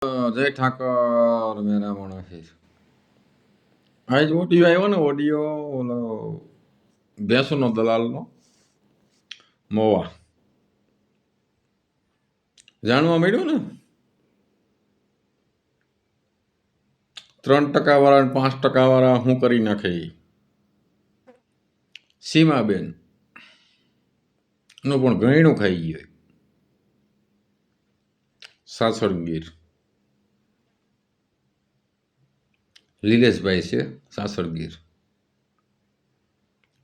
જય ઠાકર મેરા માણસ આજ ઓડિયો આવ્યો ને ઓડિયો ઓલો ભેંસુનો દલાલનો મોવા જાણવા મળ્યું ને 3% વાળા ને 5% વાળા શું કરી નાખે સીમાબેન નું પણ ઘણું ખાઈ ગયું સાસણગીર લીલેશભાઈ છે સાસણગીર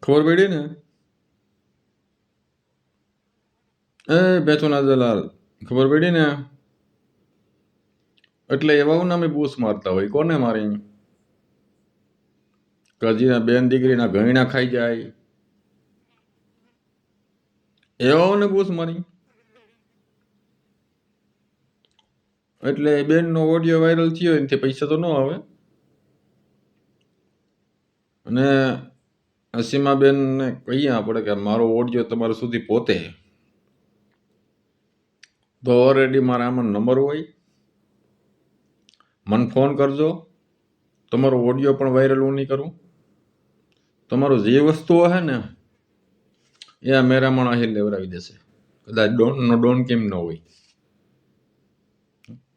ખબર પડી ને એ ભેંસુના દલાલ ખબર પડી ને એટલે એવા નામે બૂસ મારતા હોય કોને મારી કજીના બેન દીકરીના ઘણીના ખાઈ જાય એવાઓને બૂસ મારી એટલે બેનનો ઓડિયો વાયરલ થયો એનાથી પૈસા તો ન આવે અને અસીમાબેનને કહીએ આપણે કે મારો ઓડિયો તમારા સુધી પહોંચે તો ઓલરેડી મારા આમાં નંબર હોય મને ફોન કરજો તમારો ઓડિયો પણ વાયરલ હું નહીં કરું તમારો જે વસ્તુ હશે ને એ આ મેરામણ અહીં લેવડાવી દેશે કદાચ ડોન કેમ ન હોય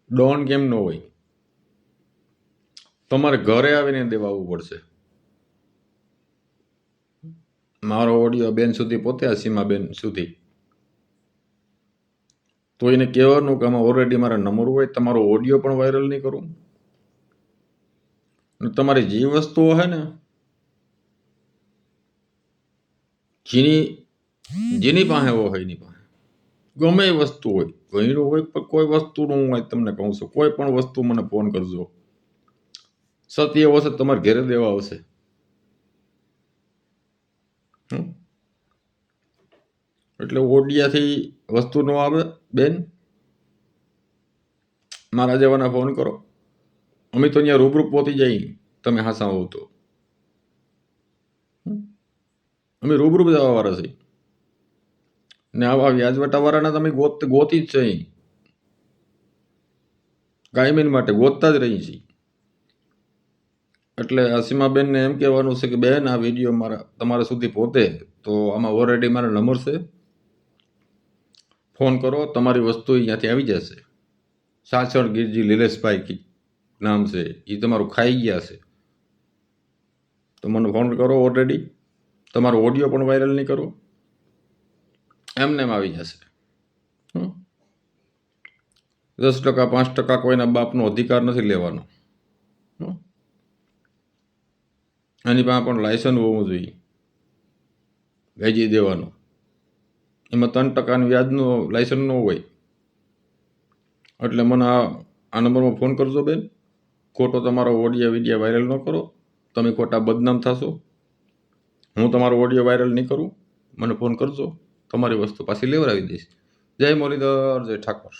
ડોન કેમ ન હોય તમારે ઘરે આવીને દેવા આવવું પડશે મારો ઓડિયો બેન સુધી પહોંચ્યા સીમાબેન સુધી તો એને કહેવાનું કે આમાં ઓલરેડી મારા નંબર હોય તમારો ઓડિયો પણ વાયરલ નહીં કરું અને તમારી જે વસ્તુઓ છે ને જેની પાસે હોય એની પાસે ગમે એ વસ્તુ હોય ઘણું હોય પણ કોઈ વસ્તુનું હું તમને કહું છું કોઈ પણ વસ્તુ મને ફોન કરજો સત્ય વખત તમારે ઘરે દેવા આવશે એટલે ઓડિયાથી વસ્તુ ન આવે બેન મારા જેવાના ફોન કરો અમે તો અહીંયા રૂબરૂ પહોંચી જાય તમે હાસા હોવ તો અમે રૂબરૂ જવા વાળા છીએ ને આવા વ્યાજવટા વાળાના તમે ગોતી જ છે કાયમીન માટે ગોતતા જ રહી છીએ એટલે અસીમાબેનને એમ કહેવાનું છે કે બેન આ વિડીયો તમારા સુધી પહોંચે તો આમાં ઓલરેડી મારા નંબર છે ફોન કરો તમારી વસ્તુ અહીંયાથી આવી જશે સાસણગીરજી લીલેશભાઈ નામ છે એ તમારું ખાઈ ગયા છે તો મને ફોન કરો ઓલરેડી તમારો ઓડિયો પણ વાયરલ નહીં કરો એમને એમ આવી જશે 10% 5% કોઈના બાપનો અધિકાર નથી લેવાનો એની પાસે પણ લાયસન્સ હોવું જોઈએ વેચી દેવાનું એમાં 3% વ્યાજનું લાયસન્સ ન હોય એટલે મને આ નંબરમાં ફોન કરજો બેન ખોટો તમારો ઓડિયો વિડીયો વાયરલ ન કરો તમે ખોટા બદનામ થશો હું તમારો ઓડિયો વાયરલ નહીં કરું મને ફોન કરજો તમારી વસ્તુ પાછી લેવડાવી દઈશ જય મુરલીધર જય ઠાકોર